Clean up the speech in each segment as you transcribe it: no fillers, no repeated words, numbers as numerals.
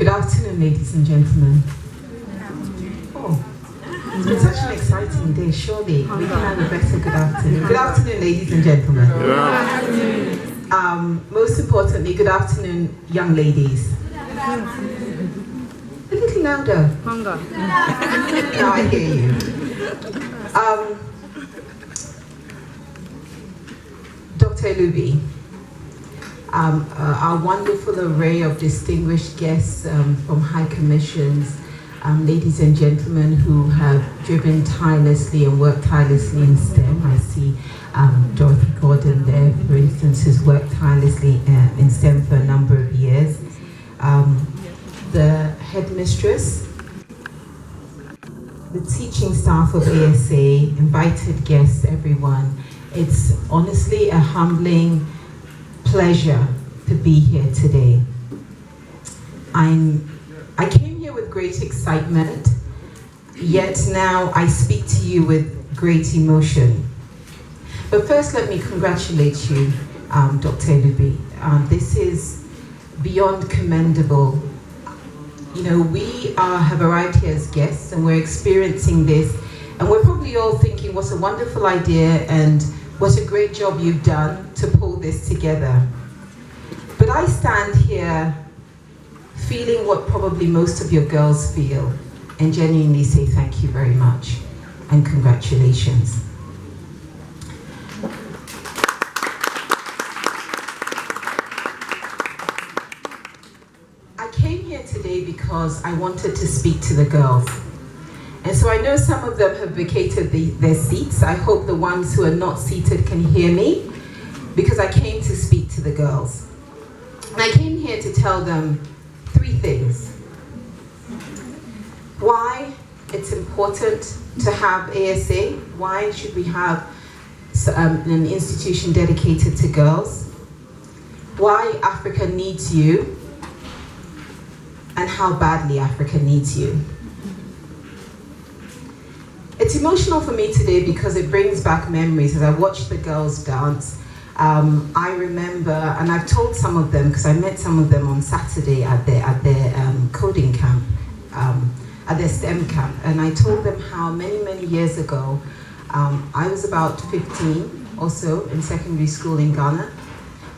Good afternoon, ladies and gentlemen. Oh, it's such an exciting day, surely. We can have a better good afternoon. Good afternoon, ladies and gentlemen. Most importantly, good afternoon, young ladies. A little louder. Hunger. Now I hear you. Dr. Elubi, our wonderful array of distinguished guests from high commissions, ladies and gentlemen who have driven tirelessly and worked tirelessly in STEM. I see Dorothy Gordon there, for instance, who's worked tirelessly in STEM for a number of years. The headmistress, the teaching staff of ASA, invited guests, everyone. It's honestly a humbling pleasure to be here today. I came here with great excitement, yet now I speak to you with great emotion. But first, let me congratulate you, Dr. Elubi. This is beyond commendable. You know, we have arrived here as guests and we're experiencing this, and we're probably all thinking, what a wonderful idea and what a great job you've done to pull this together. But I stand here feeling what probably most of your girls feel and genuinely say thank you very much and congratulations. I came here today because I wanted to speak to the girls. And so I know some of them have vacated their seats. I hope the ones who are not seated can hear me, because I came to speak to the girls. And I came here to tell them three things. Why it's important to have ASA, why should we have an institution dedicated to girls, why Africa needs you, and how badly Africa needs you. It's emotional for me today because it brings back memories. As I watch the girls dance, I remember, and I've told some of them, because I met some of them on Saturday at their coding camp, at their STEM camp, and I told them how many years ago, I was about 15 or so in secondary school in Ghana,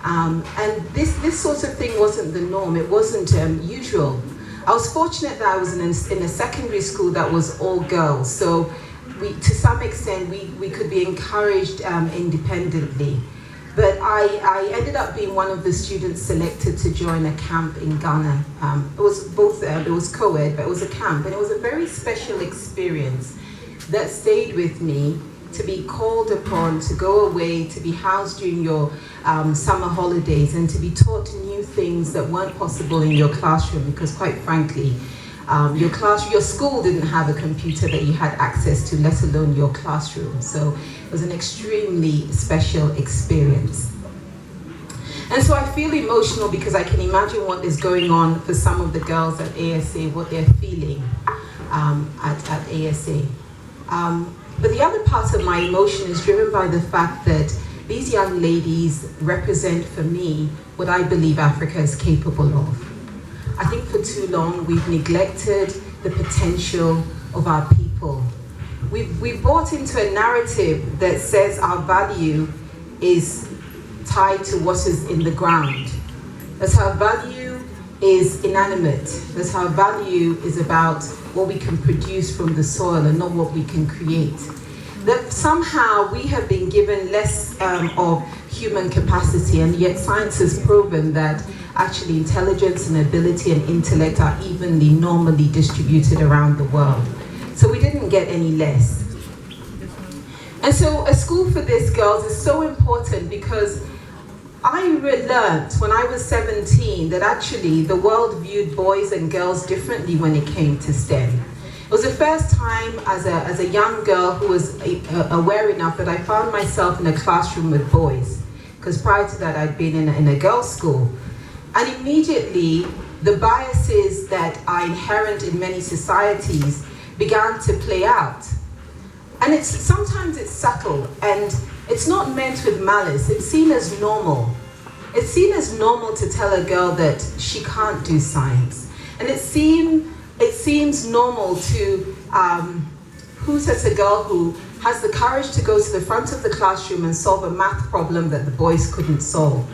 and this sort of thing wasn't the norm. It wasn't usual. I was fortunate that I was in a secondary school that was all girls, so to some extent we could be encouraged independently. But I ended up being one of the students selected to join a camp in Ghana. It was both, it was co-ed, but it was a camp, and it was a very special experience that stayed with me, to be called upon to go away, to be housed during your summer holidays, and to be taught new things that weren't possible in your classroom, because quite frankly, your school didn't have a computer that you had access to, let alone your classroom. So it was an extremely special experience. And so I feel emotional because I can imagine what is going on for some of the girls at ASA, what they're feeling at ASA. But the other part of my emotion is driven by the fact that these young ladies represent for me what I believe Africa is capable of. I think for too long we've neglected the potential of our people. We've bought into a narrative that says our value is tied to what is in the ground, that our value is inanimate, that our value is about what we can produce from the soil and not what we can create. That somehow we have been given less of human capacity, and yet science has proven that actually intelligence and ability and intellect are evenly, normally distributed around the world. So we didn't get any less. And so a school for these girls is so important because I learned when I was 17 that actually the world viewed boys and girls differently when it came to STEM. It was the first time as a young girl who was aware enough that I found myself in a classroom with boys, because prior to that I'd been in a girls' school. And immediately the biases that are inherent in many societies began to play out. And sometimes it's subtle, and it's not meant with malice. It's seen as normal. It's seen as normal to tell a girl that she can't do science, And it seems normal to, who's a girl who has the courage to go to the front of the classroom and solve a math problem that the boys couldn't solve.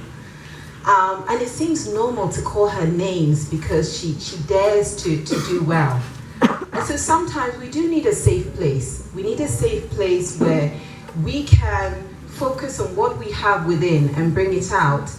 And it seems normal to call her names because she dares to do well. And so sometimes we do need a safe place. We need a safe place where we can focus on what we have within and bring it out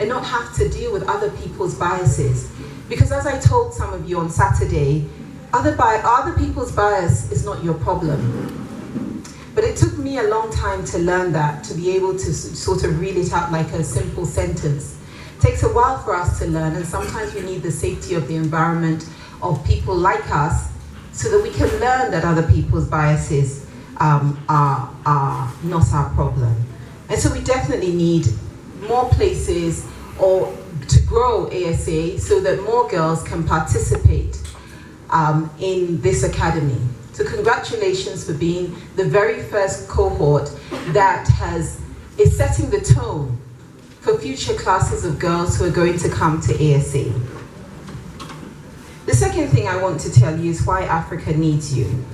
and not have to deal with other people's biases. Because as I told some of you on Saturday, other people's bias is not your problem. But it took me a long time to learn that, to be able to sort of reel it out like a simple sentence. It takes a while for us to learn, and sometimes we need the safety of the environment of people like us so that we can learn that other people's biases are not our problem. And so we definitely need more places or to grow ASA so that more girls can participate in this academy. So congratulations for being the very first cohort that is setting the tone for future classes of girls who are going to come to ASA. The second thing I want to tell you is why Africa needs you.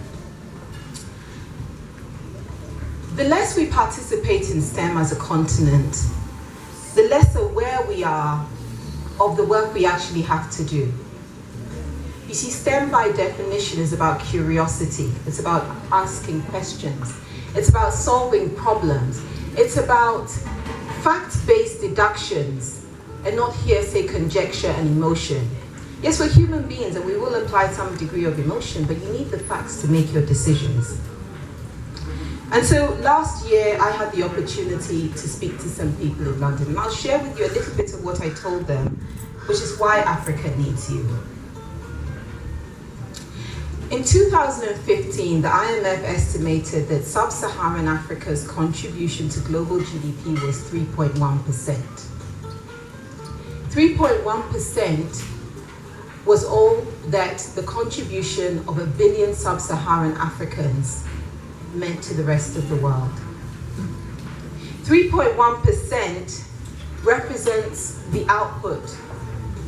The less we participate in STEM as a continent, the less aware we are of the work we actually have to do. You see, STEM by definition is about curiosity. It's about asking questions. It's about solving problems. It's about fact-based deductions and not hearsay, conjecture, and emotion. Yes, we're human beings and we will apply some degree of emotion, but you need the facts to make your decisions. And so last year, I had the opportunity to speak to some people in London, and I'll share with you a little bit of what I told them, which is why Africa needs you. In 2015, the IMF estimated that sub-Saharan Africa's contribution to global GDP was 3.1%. 3.1% was all that the contribution of 1 billion sub-Saharan Africans meant to the rest of the world. 3.1% represents the output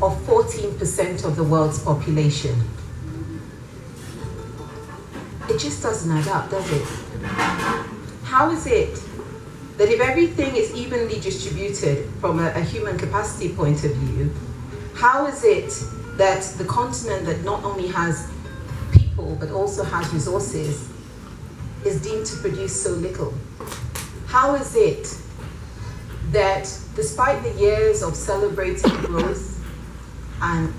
of 14% of the world's population. It just doesn't add up, does it? How is it that if everything is evenly distributed from a human capacity point of view, how is it that the continent that not only has people but also has resources is deemed to produce so little? How is it that despite the years of celebrating growth and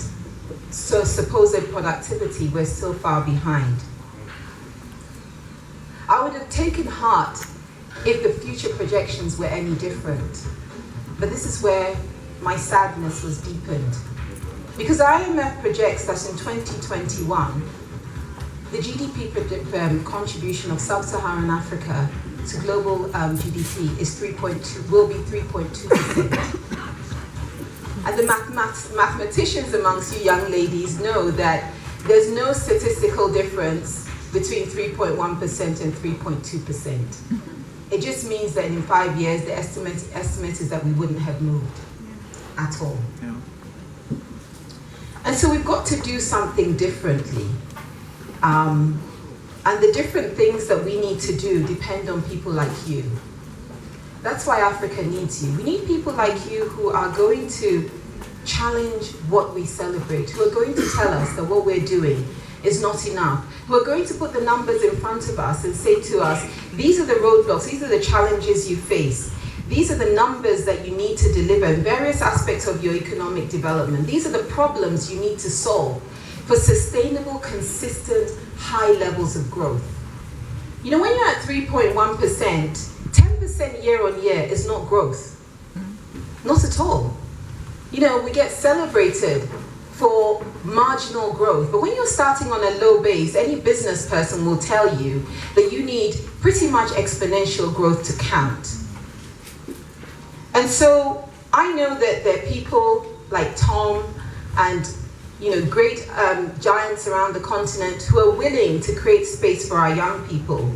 supposed productivity, we're still far behind? I would have taken heart if the future projections were any different. But this is where my sadness was deepened. Because IMF projects that in 2021, the GDP contribution of sub-Saharan Africa to global GDP will be 3.2%. And the mathematicians amongst you young ladies know that there's no statistical difference between 3.1% and 3.2%. It just means that in 5 years, the estimate is that we wouldn't have moved at all. Yeah. And so we've got to do something differently. And the different things that we need to do depend on people like you. That's why Africa needs you. We need people like you who are going to challenge what we celebrate, who are going to tell us that what we're doing is not enough, who are going to put the numbers in front of us and say to us, these are the roadblocks, these are the challenges you face, these are the numbers that you need to deliver in various aspects of your economic development. These are the problems you need to solve for sustainable, consistent, high levels of growth. You know, when you're at 3.1%, 10% year on year is not growth. Not at all. You know, we get celebrated for marginal growth, but when you're starting on a low base, any business person will tell you that you need pretty much exponential growth to count. And so I know that there are people like Tom and great giants around the continent who are willing to create space for our young people.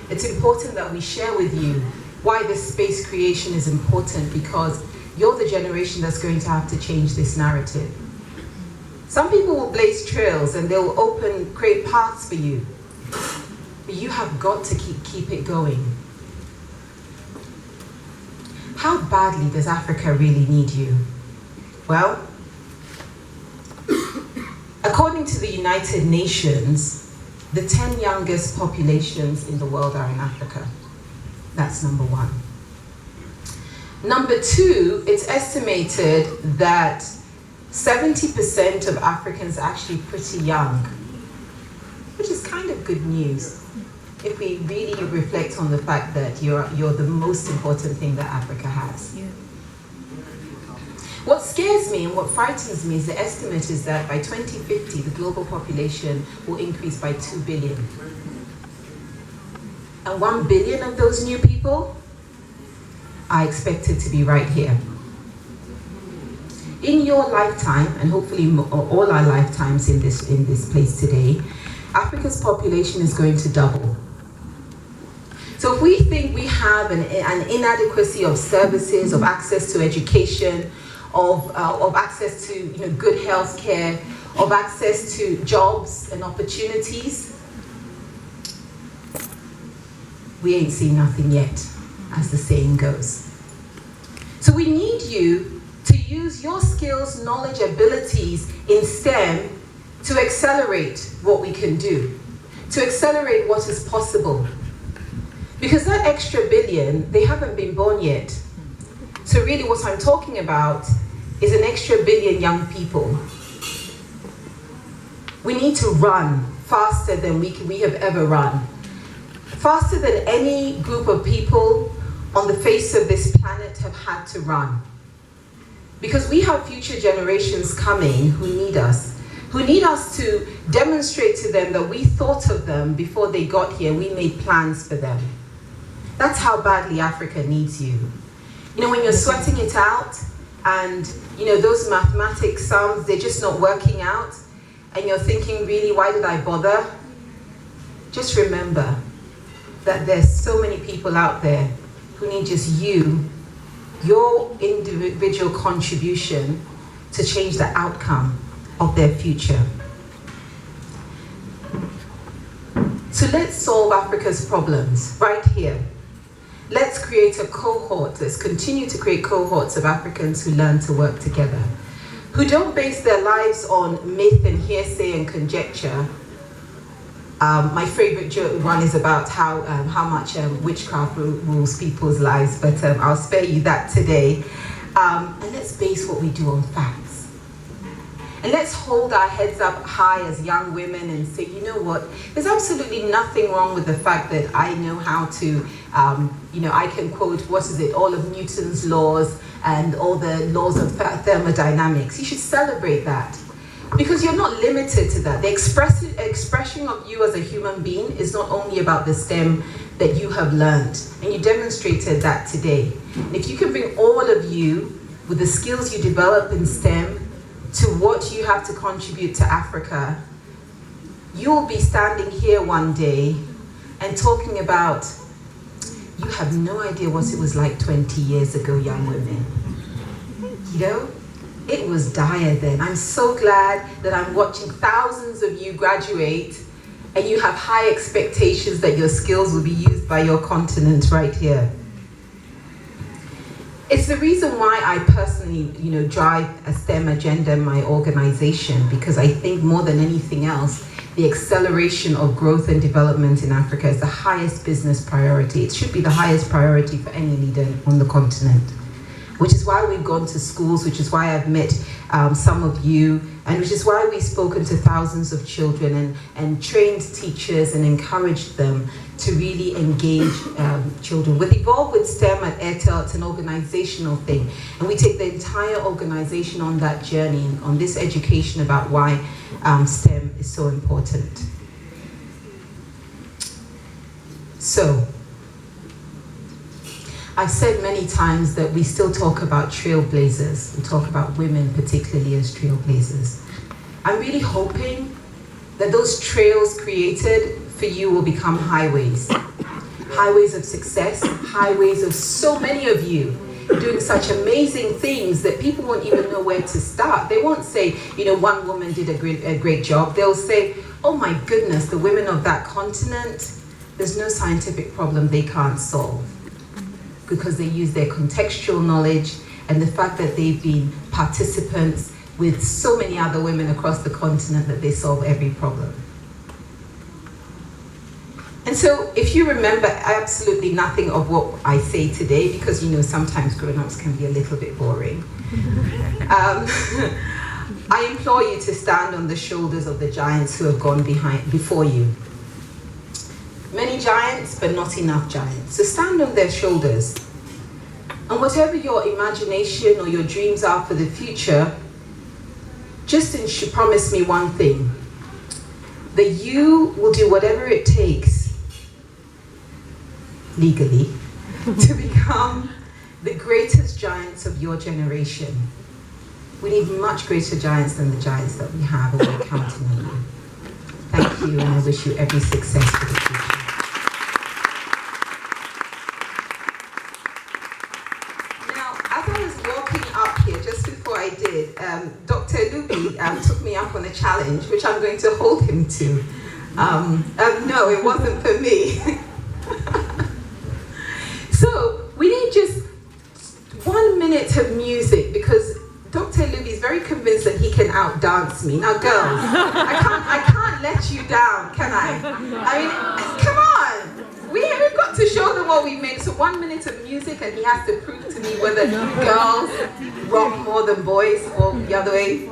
It's important that we share with you why this space creation is important, because you're the generation that's going to have to change this narrative. Some people will blaze trails and they'll create paths for you. But you have got to keep it going. How badly does Africa really need you? Well, according to the United Nations, the 10 youngest populations in the world are in Africa. That's number one. Number two, it's estimated that 70% of Africans are actually pretty young, which is kind of good news if we really reflect on the fact that you're the most important thing that Africa has. Yeah. What scares me and what frightens me is the estimate is that by 2050, the global population will increase by 2 billion. And 1 billion of those new people are expected to be right here. In your lifetime, and hopefully all our lifetimes in this place today, Africa's population is going to double. So if we think we have an inadequacy of services, of access to education, of access to good health care, of access to jobs and opportunities, we ain't seen nothing yet, as the saying goes. So we need you to use your skills, knowledge, abilities in STEM to accelerate what we can do, to accelerate what is possible. Because that extra billion, they haven't been born yet. So really what I'm talking about is an extra billion young people. We need to run faster than we have ever run. Faster than any group of people on the face of this planet have had to run. Because we have future generations coming who need us to demonstrate to them that we thought of them before they got here, we made plans for them. That's how badly Africa needs you. When you're sweating it out and those mathematics sums, they're just not working out, and you're thinking, really, why did I bother? Just remember that there's so many people out there who need just you, your individual contribution to change the outcome of their future. So let's solve Africa's problems right here. Let's create a cohort, let's continue to create cohorts of Africans who learn to work together, who don't base their lives on myth and hearsay and conjecture. My favorite one is about how much witchcraft rules people's lives, but I'll spare you that today. And let's base what we do on facts. And let's hold our heads up high as young women and say, you know what, there's absolutely nothing wrong with the fact that I know how to, I can quote, all of Newton's laws and all the laws of thermodynamics. You should celebrate that. Because you're not limited to that. The expression of you as a human being is not only about the STEM that you have learned, and you demonstrated that today. And if you can bring all of you with the skills you develop in STEM to what you have to contribute to Africa, you'll be standing here one day and talking about, you have no idea what it was like 20 years ago, young women. It was dire then. I'm so glad that I'm watching thousands of you graduate and you have high expectations that your skills will be used by your continent right here. It's the reason why I personally, drive a STEM agenda in my organization, because I think more than anything else, the acceleration of growth and development in Africa is the highest business priority. It should be the highest priority for any leader on the continent. Which is why we've gone to schools, which is why I've met some of you, and which is why we've spoken to thousands of children and trained teachers and encouraged them to really engage children. With Evolve with STEM at Airtel, it's an organizational thing, and we take the entire organization on that journey, on this education about why STEM is so important. So, I've said many times that we still talk about trailblazers. We talk about women particularly as trailblazers. I'm really hoping that those trails created for you will become highways. Highways of success, highways of so many of you doing such amazing things that people won't even know where to start. They won't say, you know, one woman did a great job. They'll say, oh my goodness, the women of that continent, there's no scientific problem they can't solve, because they use their contextual knowledge and the fact that they've been participants with so many other women across the continent that they solve every problem. And so if you remember absolutely nothing of what I say today, because you know sometimes grown-ups can be a little bit boring, I implore you to stand on the shoulders of the giants who have gone before you. Many giants, but not enough giants. So stand on their shoulders. And whatever your imagination or your dreams are for the future, just promise me one thing, that you will do whatever it takes, legally, to become the greatest giants of your generation. We need much greater giants than the giants that we have, and we're counting on you. Thank you, and I wish you every success for the future. I did. Dr. Luby took me up on a challenge, which I'm going to hold him to. No, it wasn't for me. So we need just 1 minute of music, because Dr. Luby is very convinced that he can outdance me. Now, girls, I can't let you down, can I? I mean, come on. We've got to show them what we make. So 1 minute of music, and he has to prove to me whether girls rock more than boys, or the other way.